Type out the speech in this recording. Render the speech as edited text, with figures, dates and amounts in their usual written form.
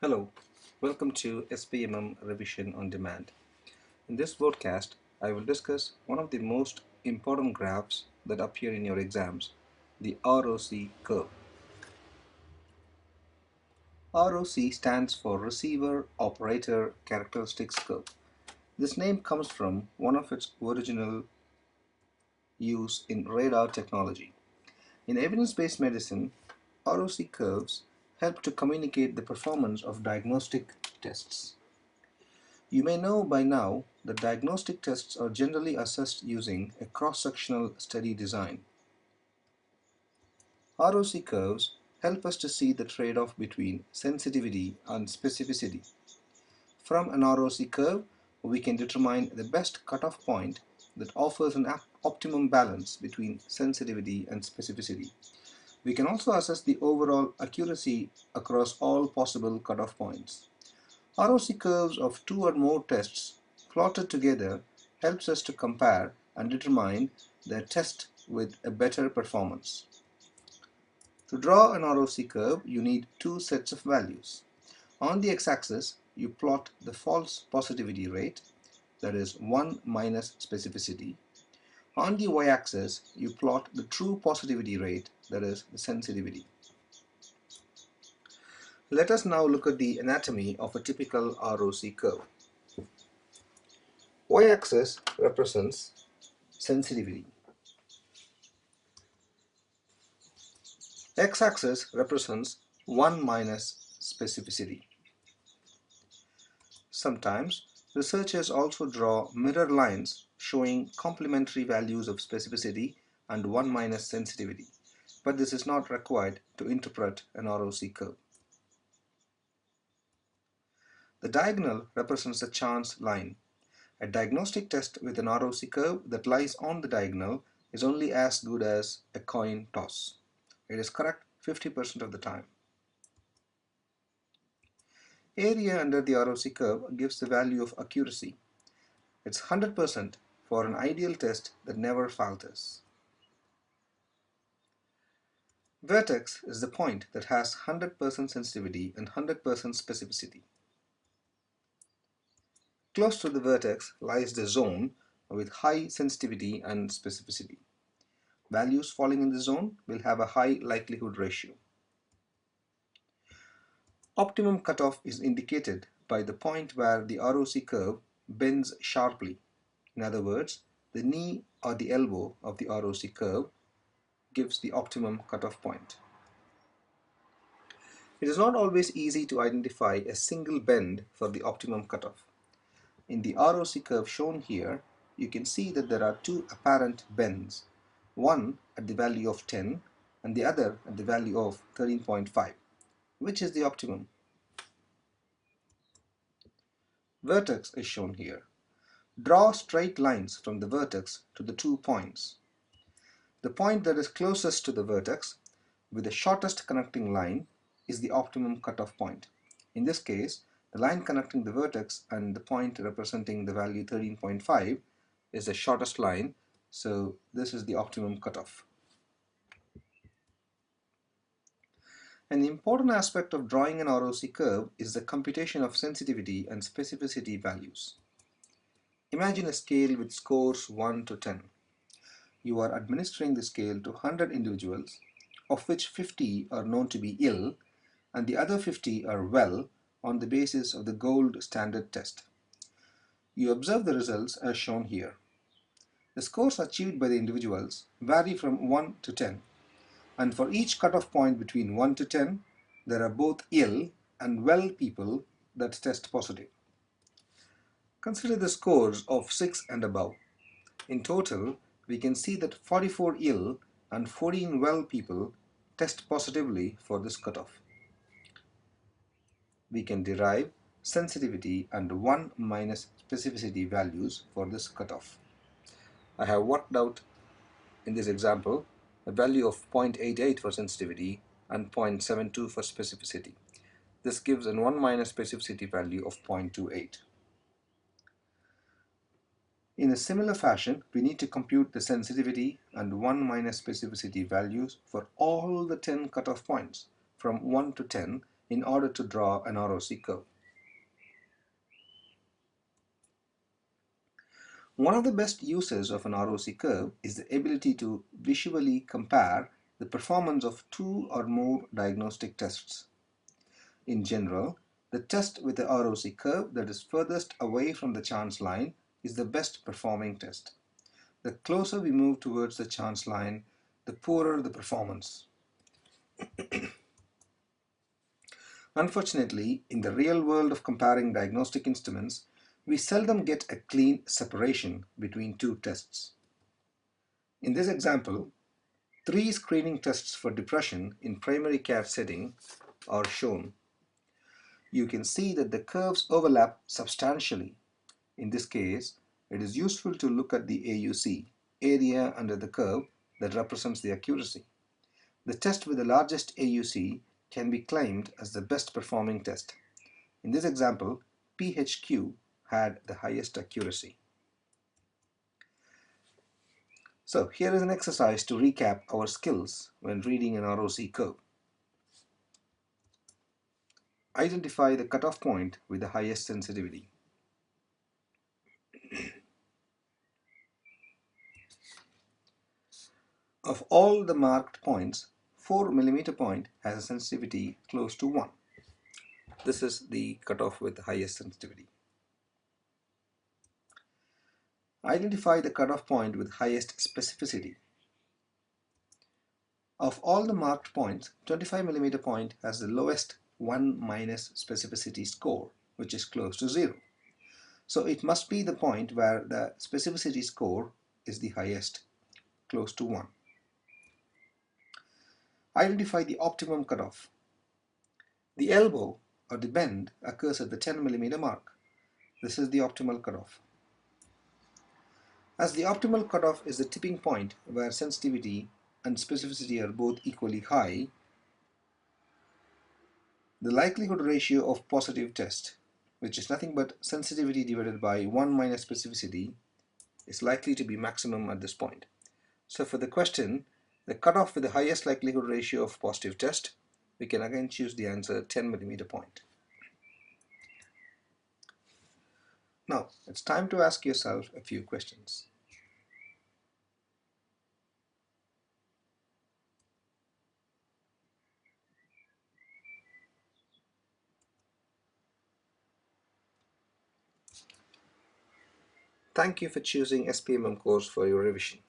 Hello, welcome to SPMM Revision on Demand. In this broadcast, I will discuss one of the most important graphs that appear in your exams, the ROC curve. ROC stands for Receiver Operator Characteristics Curve. This name comes from one of its original use in radar technology. In evidence-based medicine, ROC curves help to communicate the performance of diagnostic tests. You may know by now that diagnostic tests are generally assessed using a cross-sectional study design. ROC curves help us to see the trade-off between sensitivity and specificity. From an ROC curve, we can determine the best cutoff point that offers an optimum balance between sensitivity and specificity. We can also assess the overall accuracy across all possible cutoff points. ROC curves of two or more tests plotted together helps us to compare and determine the test with a better performance. To draw an ROC curve, you need two sets of values. On the x-axis, you plot the false positivity rate, that is 1 minus specificity. On the y-axis, you plot the true positivity rate, that is the sensitivity. Let us now look at the anatomy of a typical ROC curve. Y-axis represents sensitivity. X-axis represents 1 minus specificity. Sometimes researchers also draw mirror lines showing complementary values of specificity and 1 minus sensitivity, but this is not required to interpret an ROC curve. The diagonal represents a chance line. A diagnostic test with an ROC curve that lies on the diagonal is only as good as a coin toss. It is correct 50% of the time. Area under the ROC curve gives the value of accuracy. It's 100% for an ideal test that never falters. Vertex is the point that has 100% sensitivity and 100% specificity. Close to the vertex lies the zone with high sensitivity and specificity. Values falling in the zone will have a high likelihood ratio. Optimum cutoff is indicated by the point where the ROC curve bends sharply. In other words, the knee or the elbow of the ROC curve gives the optimum cutoff point. It is not always easy to identify a single bend for the optimum cutoff. In the ROC curve shown here, you can see that there are two apparent bends, one at the value of 10 and the other at the value of 13.5. Which is the optimum? Vertex is shown here. Draw straight lines from the vertex to the 2 points. The point that is closest to the vertex with the shortest connecting line is the optimum cutoff point. In this case, the line connecting the vertex and the point representing the value 13.5 is the shortest line, so this is the optimum cutoff. An important aspect of drawing an ROC curve is the computation of sensitivity and specificity values. Imagine a scale with scores 1 to 10. You are administering the scale to 100 individuals, of which 50 are known to be ill and the other 50 are well on the basis of the gold standard test. You observe the results as shown here. The scores achieved by the individuals vary from 1 to 10, and for each cutoff point between 1 to 10, there are both ill and well people that test positive. Consider the scores of 6 and above. In total, we can see that 44 ill and 14 well people test positively for this cutoff. We can derive sensitivity and 1 minus specificity values for this cutoff. I have worked out in this example a value of 0.88 for sensitivity and 0.72 for specificity. This gives an 1 minus specificity value of 0.28. In a similar fashion, we need to compute the sensitivity and 1 minus specificity values for all the 10 cutoff points from 1 to 10 in order to draw an ROC curve. One of the best uses of an ROC curve is the ability to visually compare the performance of two or more diagnostic tests. In general, the test with the ROC curve that is furthest away from the chance line is the best performing test. The closer we move towards the chance line, the poorer the performance. Unfortunately, in the real world of comparing diagnostic instruments, we seldom get a clean separation between two tests. In this example, three screening tests for depression in primary care setting are shown. You can see that the curves overlap substantially. In this case, it is useful to look at the AUC, area under the curve, that represents the accuracy. The test with the largest AUC can be claimed as the best performing test. In this example, PHQ had the highest accuracy. So here is an exercise to recap our skills when reading an ROC curve. Identify the cutoff point with the highest sensitivity. Of all the marked points, 4 millimeter point has a sensitivity close to 1. This is the cutoff with the highest sensitivity. Identify the cutoff point with highest specificity. Of all the marked points, 25 millimeter point has the lowest 1 minus specificity score, which is close to 0. So it must be the point where the specificity score is the highest, close to 1. Identify the optimum cutoff. The elbow or the bend occurs at the 10 millimeter mark. This is the optimal cutoff. As the optimal cutoff is the tipping point where sensitivity and specificity are both equally high, the likelihood ratio of positive test, which is nothing but sensitivity divided by 1 minus specificity, is likely to be maximum at this point. So for the question, the cutoff with the highest likelihood ratio of positive test, we can again choose the answer 10 millimeter point. Now, it's time to ask yourself a few questions. Thank you for choosing SPMM course for your revision.